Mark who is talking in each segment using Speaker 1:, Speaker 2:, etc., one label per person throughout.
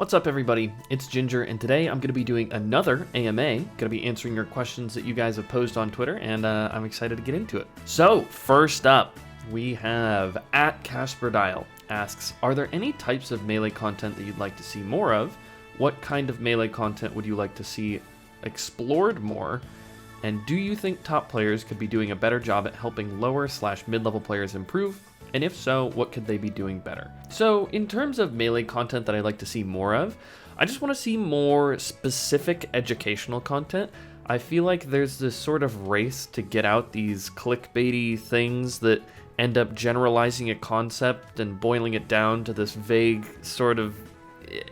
Speaker 1: What's up everybody, it's Ginger, and today I'm going to be doing another AMA, going to be answering your questions that you guys have posed on Twitter, and I'm excited to get into it. So, first up, we have @CasperDial asks, are there any types of Melee content that you'd like to see more of? What kind of Melee content would you like to see explored more? And do you think top players could be doing a better job at helping lower/mid-level players improve? And if so, what could they be doing better? So in terms of Melee content that I'd like to see more of, I just want to see more specific educational content. I feel like there's this sort of race to get out these clickbaity things that end up generalizing a concept and boiling it down to this vague sort of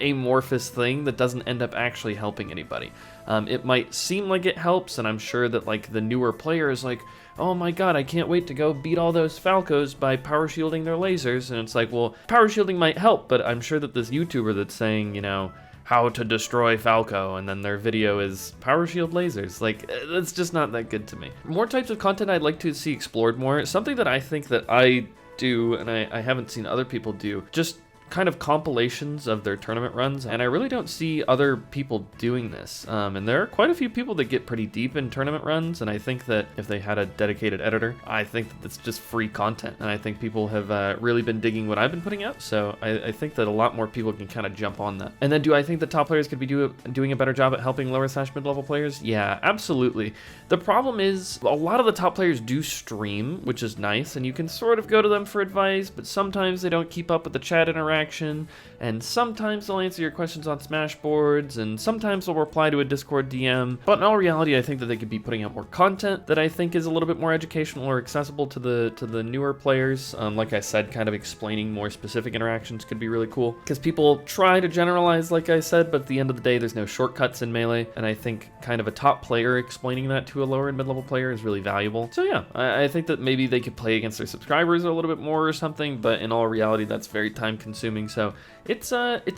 Speaker 1: amorphous thing that doesn't end up actually helping anybody. It might seem like it helps, and I'm sure that like the newer player is like, oh my god, I can't wait to go beat all those Falcos by power shielding their lasers. And it's like, well, power shielding might help, but I'm sure that this YouTuber that's saying, you know, how to destroy Falco, and then their video is power shield lasers. Like, that's just not that good to me. More types of content I'd like to see explored more. Something that I think that I do, and I haven't seen other people do, just kind of compilations of their tournament runs, and I really don't see other people doing this. And there are quite a few people that get pretty deep in tournament runs, and I think that if they had a dedicated editor, I think that it's just free content, and I think people have really been digging what I've been putting out, so I think that a lot more people can kind of jump on that. And then do I think the top players could be doing a better job at helping lower/mid-level players? Yeah, absolutely. The problem is, a lot of the top players do stream, which is nice, and you can sort of go to them for advice, but sometimes they don't keep up with the chat interaction, and sometimes they'll answer your questions on Smashboards, and sometimes they'll reply to a Discord DM. But in all reality, I think that they could be putting out more content that I think is a little bit more educational or accessible to the newer players. Like I said, kind of explaining more specific interactions could be really cool, because people try to generalize, like I said, but at the end of the day, there's no shortcuts in Melee, and I think kind of a top player explaining that to a lower and mid-level player is really valuable. So yeah, I think that maybe they could play against their subscribers a little bit more or something, but in all reality, that's very time-consuming. So it's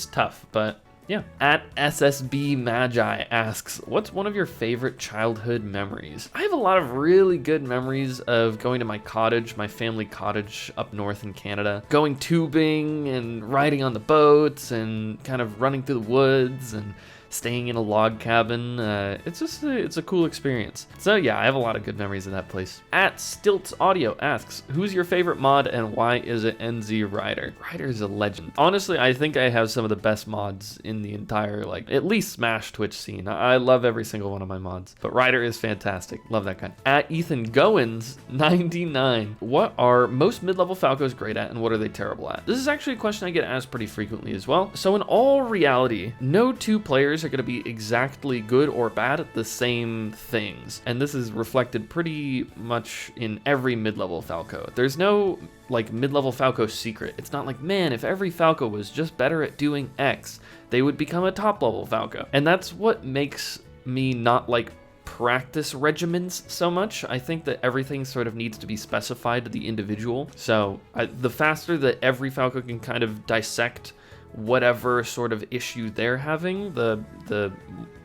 Speaker 1: tough, but yeah. @SSB Magi asks, what's one of your favorite childhood memories? I have a lot of really good memories of going to my cottage, my family cottage up north in Canada, going tubing and riding on the boats and kind of running through the woods and staying in a log cabin. It's a cool experience. So yeah, I have a lot of good memories of that place. @StiltsAudio asks, who's your favorite mod and why is it NZ Ryder? Ryder is a legend. Honestly, I think I have some of the best mods in the entire, like, at least Smash Twitch scene. I love every single one of my mods, but Ryder is fantastic. Love that guy. @EthanGoins99, what are most mid-level Falcos great at and what are they terrible at? This is actually a question I get asked pretty frequently as well. So in all reality, no two players are going to be exactly good or bad at the same things, and this is reflected pretty much in every mid-level Falco. There's no like mid-level Falco secret. It's not like, man, if every Falco was just better at doing X, they would become a top-level Falco. And that's what makes me not like practice regimens so much. I think that everything sort of needs to be specified to the individual. So the faster that every Falco can kind of dissect whatever sort of issue they're having, the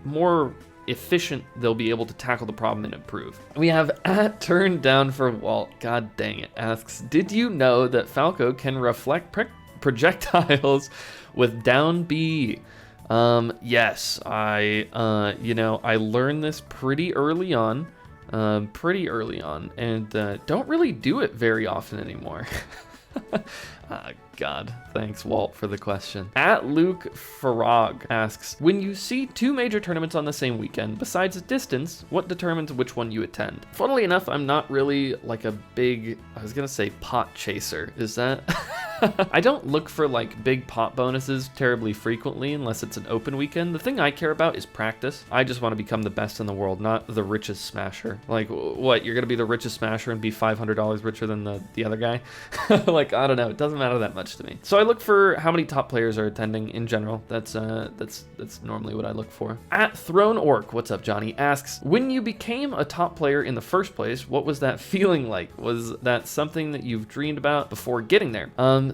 Speaker 1: more efficient they'll be able to tackle the problem and improve. We have @TurnedDownForWalt, god dang it, asks, did you know that Falco can reflect projectiles with down B? Yes, I learned this pretty early on, and don't really do it very often anymore. God, thanks Walt for the question. @LukeFarag asks, when you see two major tournaments on the same weekend, besides distance, what determines which one you attend? Funnily enough, I'm not really like a big, I was gonna say pot chaser. Is that? I don't look for like big pot bonuses terribly frequently unless it's an open weekend. The thing I care about is practice. I just want to become the best in the world, not the richest smasher. Like, what, you're gonna be the richest smasher and be $500 richer than the other guy? Like, I don't know, it doesn't matter that much to me. So I look for how many top players are attending in general. That's normally what I look for. @ThroneOrc, what's up Johnny, asks, when you became a top player in the first place, what was that feeling like? Was that something that you've dreamed about before getting there?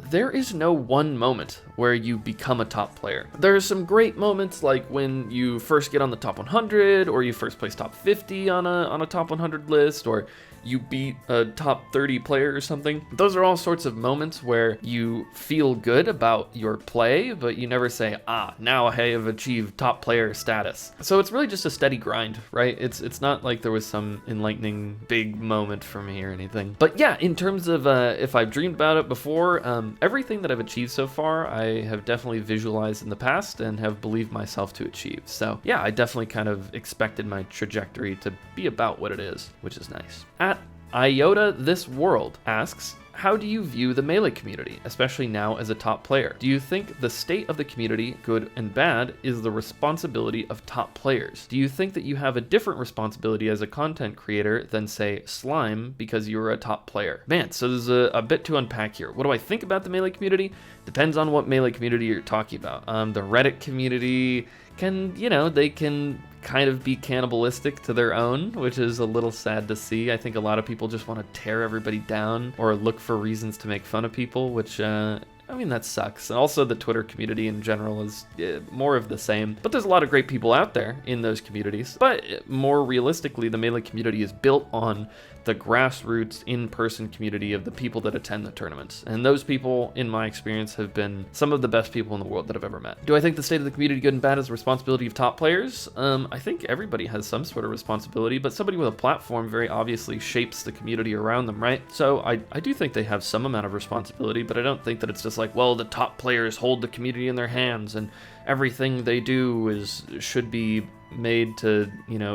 Speaker 1: There is no one moment where you become a top player. There are some great moments like when you first get on the top 100, or you first place top 50 on a top 100 list, or you beat a top 30 player or something. Those are all sorts of moments where you feel good about your play, but you never say, now I have achieved top player status. So it's really just a steady grind, right? It's not like there was some enlightening big moment for me or anything. But yeah, in terms of if I've dreamed about it before, everything that I've achieved so far, I have definitely visualized in the past and have believed myself to achieve. So yeah, I definitely kind of expected my trajectory to be about what it is, which is nice. At Iota This World asks, how do you view the Melee community, especially now as a top player? Do you think the state of the community, good and bad, is the responsibility of top players? Do you think that you have a different responsibility as a content creator than, say, Slime, because you're a top player? Man, so there's a bit to unpack here. What do I think about the Melee community? Depends on what Melee community you're talking about. The Reddit community can, they can kind of be cannibalistic to their own, which is a little sad to see. I think a lot of people just want to tear everybody down or look for reasons to make fun of people, which that sucks. And also the Twitter community in general is more of the same. But there's a lot of great people out there in those communities. But more realistically, the Melee community is built on the grassroots in-person community of the people that attend the tournaments. And those people, in my experience, have been some of the best people in the world that I've ever met. Do I think the state of the community, good and bad, is the responsibility of top players? I think everybody has some sort of responsibility, but somebody with a platform very obviously shapes the community around them, right? So I do think they have some amount of responsibility, but I don't think that it's just like, well, the top players hold the community in their hands and everything they do should be made to,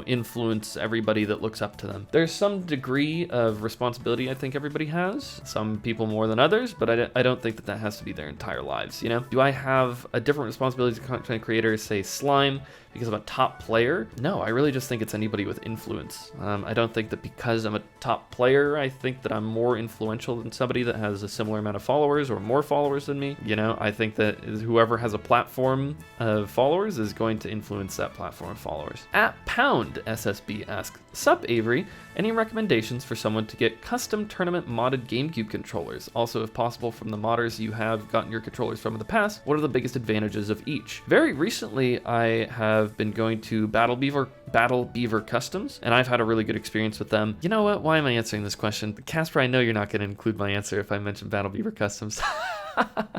Speaker 1: influence everybody that looks up to them. There's some degree of responsibility I think everybody has, some people more than others, but I don't think that has to be their entire lives, Do I have a different responsibility as a content creator, say Slime, because I'm a top player? No, I really just think it's anybody with influence. I don't think that because I'm a top player, I think that I'm more influential than somebody that has a similar amount of followers or more followers than me. I think that whoever has a platform of followers is going to influence that platform of followers. At Pound SSB asks, sup Avery, any recommendations for someone to get custom tournament modded GameCube controllers? Also, if possible, from the modders you have gotten your controllers from in the past, what are the biggest advantages of each? Very recently, I have been going to Battle Beaver Customs, and I've had a really good experience with them. You know what? Why am I answering this question? Casper, I know you're not going to include my answer if I mention Battle Beaver Customs.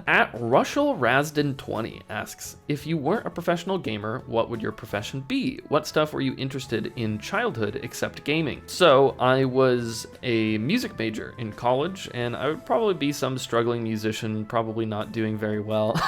Speaker 1: At Russell Rasden 20 asks, if you weren't a professional gamer, what would your profession be? What stuff were you interested in childhood except gaming? So I was a music major in college, and I would probably be some struggling musician, probably not doing very well.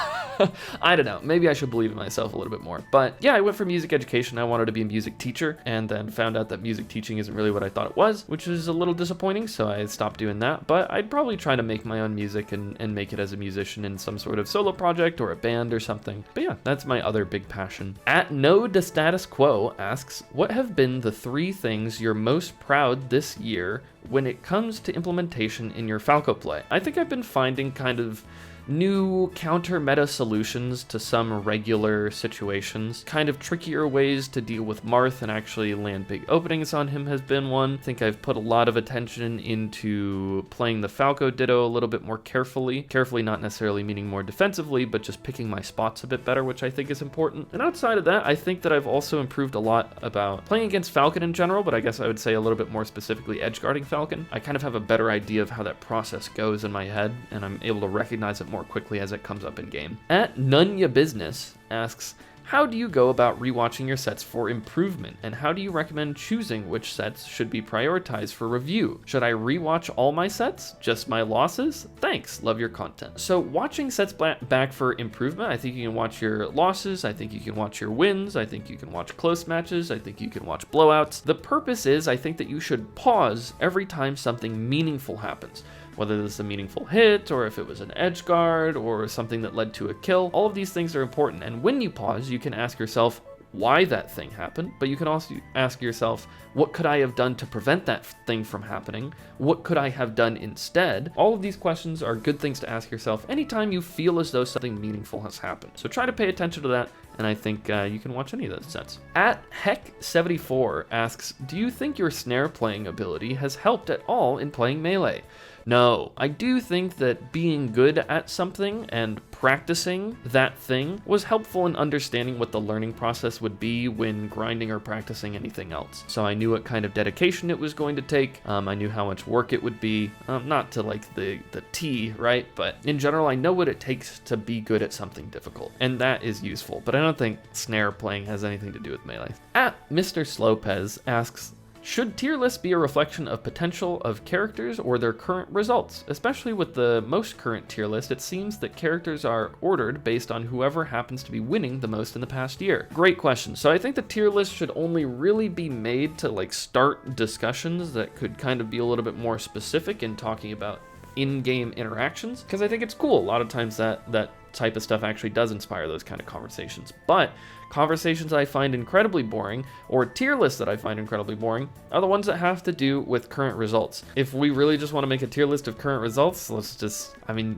Speaker 1: I don't know, maybe I should believe in myself a little bit more. But yeah, I went for music education. I wanted to be a music teacher, and then found out that music teaching isn't really what I thought it was, which is a little disappointing, so I stopped doing that. But I'd probably try to make my own music and make it as a musician in some sort of solo project or a band or something. But yeah, that's my other big passion. At No De Status Quo asks, what have been the 3 things you're most proud this year when it comes to implementation in your Falco play? I think I've been finding kind of new counter meta solutions to some regular situations. Kind of trickier ways to deal with Marth and actually land big openings on him has been one. I think I've put a lot of attention into playing the Falco Ditto a little bit more carefully. Carefully not necessarily meaning more defensively, but just picking my spots a bit better, which I think is important. And outside of that, I think that I've also improved a lot about playing against Falcon in general, but I guess I would say a little bit more specifically edge guarding Falcon. I kind of have a better idea of how that process goes in my head, and I'm able to recognize it more quickly as it comes up in game. At None Ya Business asks, how do you go about rewatching your sets for improvement, and how do you recommend choosing which sets should be prioritized for review? Should I rewatch all my sets? Just my losses? Thanks, love your content. So watching sets back for improvement, I think you can watch your losses, I think you can watch your wins, I think you can watch close matches, I think you can watch blowouts. The purpose is, I think that you should pause every time something meaningful happens. Whether this is a meaningful hit, or if it was an edge guard, or something that led to a kill, all of these things are important. And when you pause, you can ask yourself why that thing happened, but you can also ask yourself, what could I have done to prevent that thing from happening? What could I have done instead? All of these questions are good things to ask yourself anytime you feel as though something meaningful has happened. So try to pay attention to that, and I think you can watch any of those sets. At Heck74 asks, do you think your snare playing ability has helped at all in playing Melee? No, I do think that being good at something and practicing that thing was helpful in understanding what the learning process would be when grinding or practicing anything else. So I knew what kind of dedication it was going to take. I knew how much work it would be, not to like the T, right? But in general, I know what it takes to be good at something difficult, and that is useful. But I don't think snare playing has anything to do with melee. At Mr. Slopez asks, should tier lists be a reflection of potential of characters or their current results? Especially with the most current tier list, it seems that characters are ordered based on whoever happens to be winning the most in the past year. Great question. So I think the tier list should only really be made to like start discussions that could kind of be a little bit more specific in talking about in-game interactions, because I think it's cool. A lot of times that type of stuff actually does inspire those kind of conversations. But conversations I find incredibly boring, or tier lists that I find incredibly boring, are the ones that have to do with current results. If we really just want to make a tier list of current results,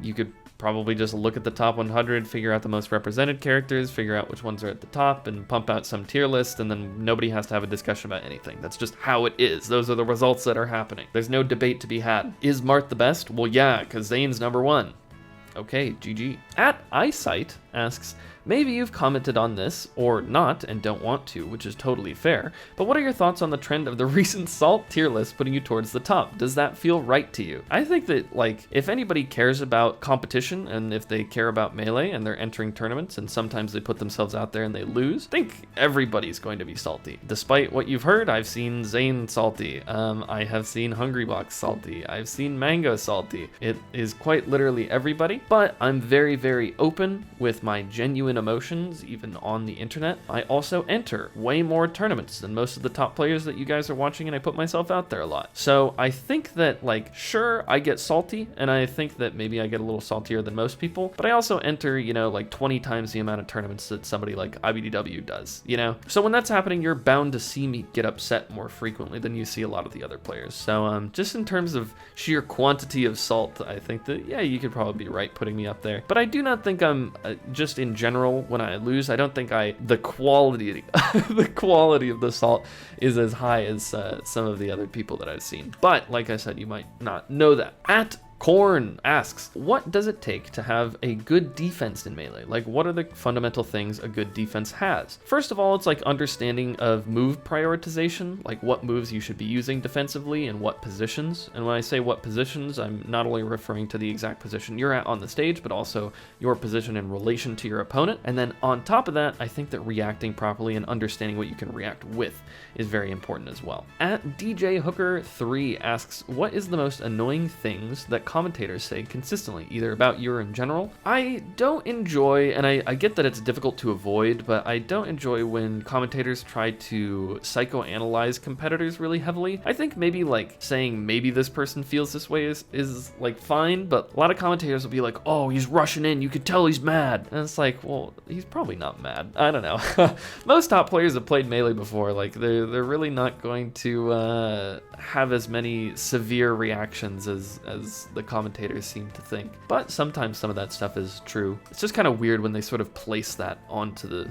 Speaker 1: you could probably just look at the top 100, figure out the most represented characters, figure out which ones are at the top, and pump out some tier list, and then nobody has to have a discussion about anything. That's just how it is. Those are the results that are happening. There's no debate to be had. Is Mart the best? Well, yeah, because Zane's #1. Okay, GG. At Eyesight asks, maybe you've commented on this or not and don't want to, which is totally fair, but what are your thoughts on the trend of the recent Salt tier list putting you towards the top? Does that feel right to you? I think that, like, if anybody cares about competition and if they care about Melee and they're entering tournaments and sometimes they put themselves out there and they lose, I think everybody's going to be salty. Despite what you've heard, I've seen Zane salty. I have seen Hungrybox salty. I've seen Mango salty. It is quite literally everybody, but I'm very, very open with my genuine emotions, even on the internet. I also enter way more tournaments than most of the top players that you guys are watching, and I put myself out there a lot. So I think that, like, sure, I get salty, and I think that maybe I get a little saltier than most people, but I also enter, like 20 times the amount of tournaments that somebody like IBDW does, So when that's happening, you're bound to see me get upset more frequently than you see a lot of the other players. So just in terms of sheer quantity of salt, I think that, yeah, you could probably be right putting me up there. But I do not think I'm, just in general, when I lose, I don't think the quality of the salt is as high as some of the other people that I've seen. But like I said, you might not know that. At Korn asks, what does it take to have a good defense in Melee? Like, what are the fundamental things a good defense has? First of all, it's like understanding of move prioritization, like what moves you should be using defensively and what positions. And when I say what positions, I'm not only referring to the exact position you're at on the stage, but also your position in relation to your opponent. And then on top of that, I think that reacting properly and understanding what you can react with is very important as well. At DJ Hooker 3 asks, what is the most annoying things that commentators say consistently, either about you or in general? I don't enjoy, and I get that it's difficult to avoid, but I don't enjoy when commentators try to psychoanalyze competitors really heavily. I think maybe like saying maybe this person feels this way is like fine, but a lot of commentators will be like, oh, he's rushing in, you could tell he's mad. And it's like, well, he's probably not mad. I don't know. Most top players have played Melee before. Like they're really not going to have as many severe reactions as the commentators seem to think. But sometimes some of that stuff is true. It's just kind of weird when they sort of place that onto the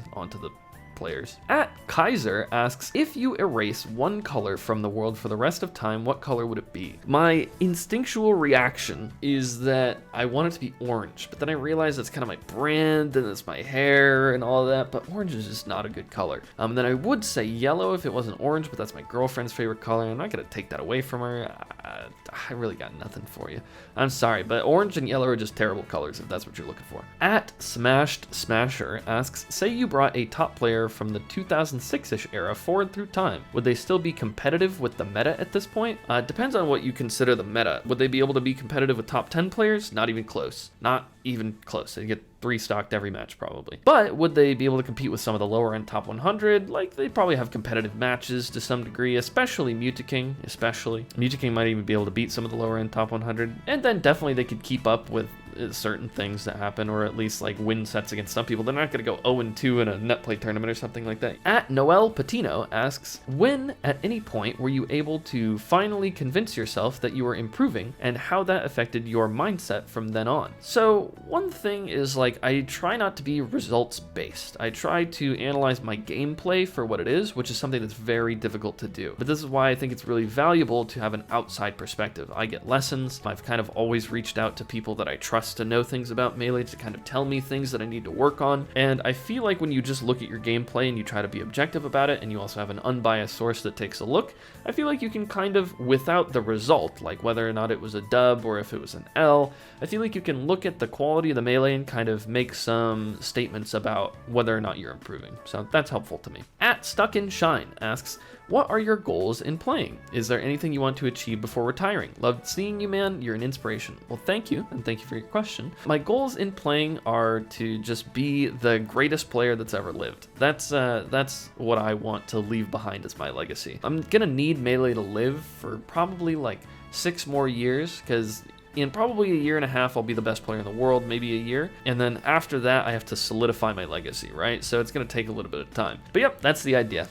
Speaker 1: players. At Kaiser asks, if you erase one color from the world for the rest of time, what color would it be? My instinctual reaction is that I want it to be orange, but then I realize it's kind of my brand and it's my hair and all of that, but orange is just not a good color. Then I would say yellow if it wasn't orange, but that's my girlfriend's favorite color. I'm not gonna take that away from her. I really got nothing for you. I'm sorry, but orange and yellow are just terrible colors if that's what you're looking for. At Smashed Smasher asks, say you brought a top player from the 2006-ish era forward through time. Would they still be competitive with the meta at this point? Depends on what you consider the meta. Would they be able to be competitive with top 10 players? Not even close. Not even close. They get 3 stocked every match probably. But would they be able to compete with some of the lower end top 100? Like, they probably have competitive matches to some degree, especially Mutaking, Mutaking might even be able to beat some of the lower end top 100. And then definitely they could keep up with certain things that happen, or at least like win sets against some people. They're not going to go 0-2 in a net play tournament or something like that. At Noel Patino asks, when at any point were you able to finally convince yourself that you were improving, and how that affected your mindset from then on? So one thing is, like, I try not to be results based. I try to analyze my gameplay for what it is, which is something that's very difficult to do. But this is why I think it's really valuable to have an outside perspective. I get lessons. I've kind of always reached out to people that I trust to know things about Melee to kind of tell me things that I need to work on. And I feel like when you just look at your gameplay and you try to be objective about it, and you also have an unbiased source that takes a look, I feel like you can kind of, without the result, like whether or not it was a dub or if it was an L, I feel like you can look at the quality of the Melee and kind of make some statements about whether or not you're improving. So that's helpful to me. At Stuck in Shine asks, what are your goals in playing? Is there anything you want to achieve before retiring? Loved seeing you, man. You're an inspiration. Well, thank you, and thank you for your question. My goals in playing are to just be the greatest player that's ever lived. That's what I want to leave behind as my legacy. I'm gonna need Melee to live for probably like 6 more years, because in probably a year and a half, I'll be the best player in the world, maybe a year. And then after that, I have to solidify my legacy, right? So it's gonna take a little bit of time. But yep, that's the idea.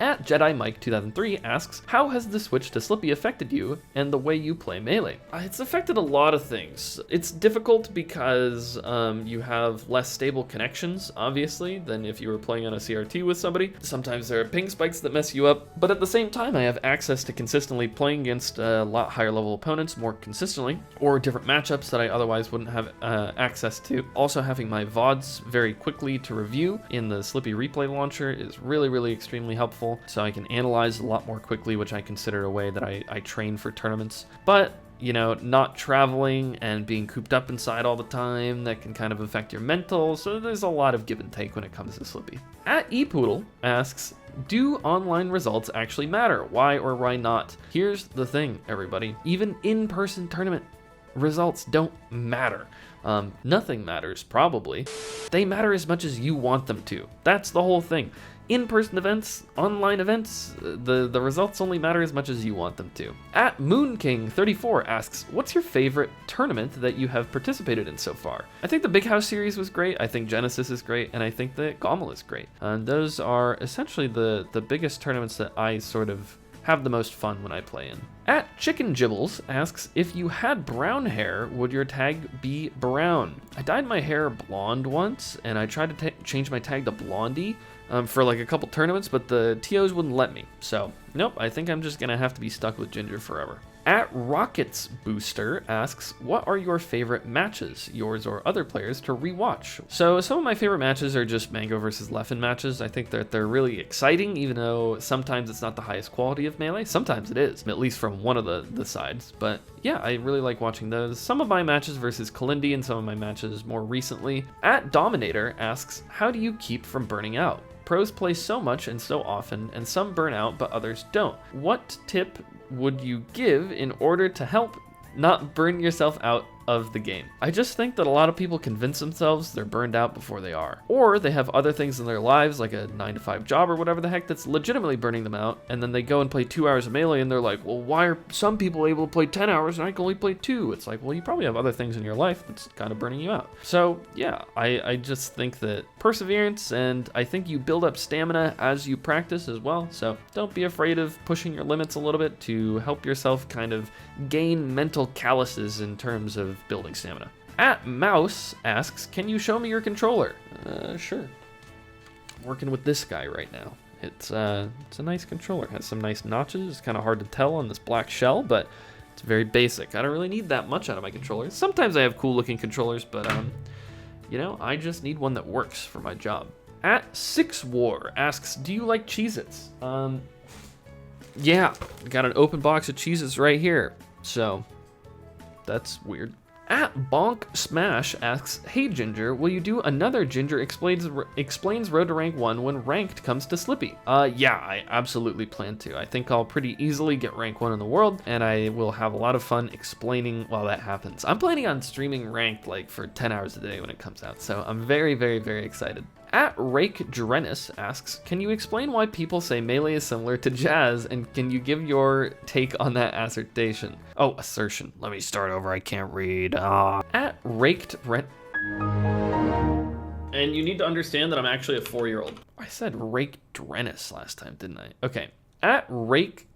Speaker 1: At Jedi Mike 2003 asks, how has the switch to Slippi affected you and the way you play Melee? It's affected a lot of things. It's difficult because you have less stable connections, obviously, than if you were playing on a CRT with somebody. Sometimes there are ping spikes that mess you up, but at the same time, I have access to consistently playing against a lot higher level opponents more consistently, or different matchups that I otherwise wouldn't have access to. Also, having my VODs very quickly to review in the Slippi replay launcher is really extremely helpful. So I can analyze a lot more quickly, which I consider a way that I train for tournaments. But, you know, not traveling and being cooped up inside all the time, that can kind of affect your mental. So there's a lot of give and take when it comes to Slippi. At ePoodle asks, do online results actually matter? Why or why not? Here's the thing, everybody. Even in-person tournament results don't matter. Nothing matters, probably. They matter as much as you want them to. That's the whole thing. In-person events, online events, the results only matter as much as you want them to. At MoonKing34 asks, what's your favorite tournament that you have participated in so far? I think the Big House series was great, I think Genesis is great, and I think that Gommel is great. And those are essentially the biggest tournaments that I sort of have the most fun when I play in. At Chicken Gibbles asks, if you had brown hair, would your tag be brown? I dyed my hair blonde once, and I tried to change my tag to blondie for like a couple tournaments, but the TOs wouldn't let me. So, nope, I think I'm just gonna have to be stuck with ginger forever. At Rockets Booster asks, what are your favorite matches, yours or other players, to rewatch? So some of my favorite matches are just Mango versus Leffen matches. I think that they're really exciting, even though sometimes it's not the highest quality of Melee. Sometimes it is, at least from one of the sides. But yeah, I really like watching those. Some of my matches versus Kalindi and some of my matches more recently. At Dominator asks, how do you keep from burning out? Pros play so much and so often, and some burn out, but others don't. What tip would you give in order to help not burn yourself out of the game? I just think that a lot of people convince themselves they're burned out before they are. Or they have other things in their lives, like a 9-to-5 job or whatever the heck, that's legitimately burning them out, and then they go and play 2 hours of Melee and they're like, well, why are some people able to play 10 hours and I can only play 2? It's like, well, you probably have other things in your life that's kind of burning you out. So yeah, I just think that perseverance, and I think you build up stamina as you practice as well. So don't be afraid of pushing your limits a little bit to help yourself kind of gain mental calluses in terms of building stamina. At Mouse asks, can you show me your controller? Sure. I'm working with this guy right now. It's a nice controller. It has some nice notches. It's kind of hard to tell on this black shell, but it's very basic. I don't really need that much out of my controllers. Sometimes I have cool looking controllers, but you know, I just need one that works for my job. At Six War asks, do you like Cheez-its? Yeah, got an open box of Cheez-its right here. So that's weird. At Bonk Smash asks, hey Ginger, will you do another Ginger explains Road to Rank 1 when Ranked comes to Slippi? Yeah, I absolutely plan to. I think I'll pretty easily get Rank 1 in the world, and I will have a lot of fun explaining while that happens. I'm planning on streaming Ranked like for 10 hours a day when it comes out, so I'm very excited. At Rake Drennis asks, can you explain why people say melee is similar to jazz, and can you give your take on that assertion? Oh, assertion. Let me start over. I can't read. At Raked Rent. And you need to understand that I'm actually a 4-year-old. I said Rake Drennis last time, didn't I? Okay. At Rake...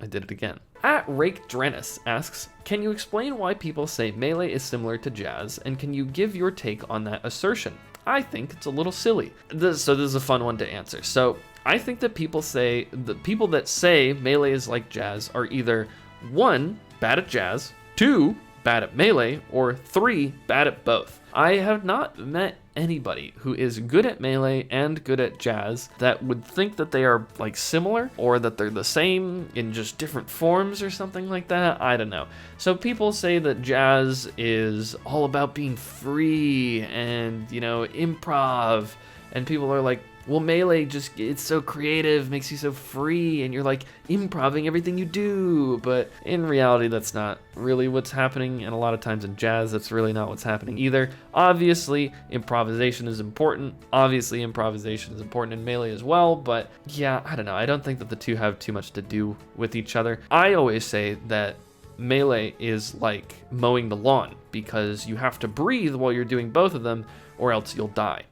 Speaker 1: I did it again. At Rake Drennis asks, can you explain why people say melee is similar to jazz, and can you give your take on that assertion? I think it's a little silly. So this is a fun one to answer. So I think that the people that say melee is like jazz are either 1, bad at jazz, 2, bad at melee, or 3, bad at both. I have not met anybody who is good at melee and good at jazz that would think that they are like similar or that they're the same in just different forms or something like that. I don't know. So people say that jazz is all about being free and, you know, improv, and people are like, well, melee just, it's so creative, makes you so free, and you're like improving everything you do. But in reality, that's not really what's happening. And a lot of times in jazz, that's really not what's happening either. Obviously, improvisation is important. Obviously, improvisation is important in melee as well. But yeah, I don't know. I don't think that the two have too much to do with each other. I always say that melee is like mowing the lawn because you have to breathe while you're doing both of them, or else you'll die.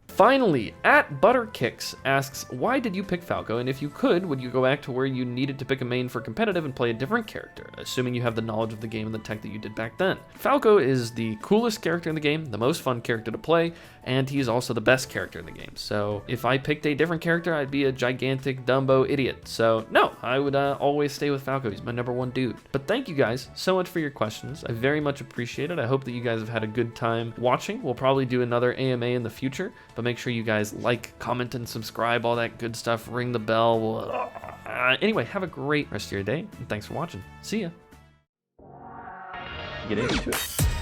Speaker 1: Finally, at Butterkicks asks, why did you pick Falco, and if you could, would you go back to where you needed to pick a main for competitive and play a different character, assuming you have the knowledge of the game and the tech that you did back then? Falco is the coolest character in the game, the most fun character to play, and he's also the best character in the game. So if I picked a different character, I'd be a gigantic Dumbo idiot. So no, I would always stay with Falco. He's my #1 dude. But thank you guys so much for your questions. I very much appreciate it. I hope that you guys have had a good time watching. We'll probably do another AMA in the future, but make sure you guys like, comment, and subscribe, all that good stuff. Ring the bell. Anyway, have a great rest of your day, and thanks for watching. See ya. Get into it.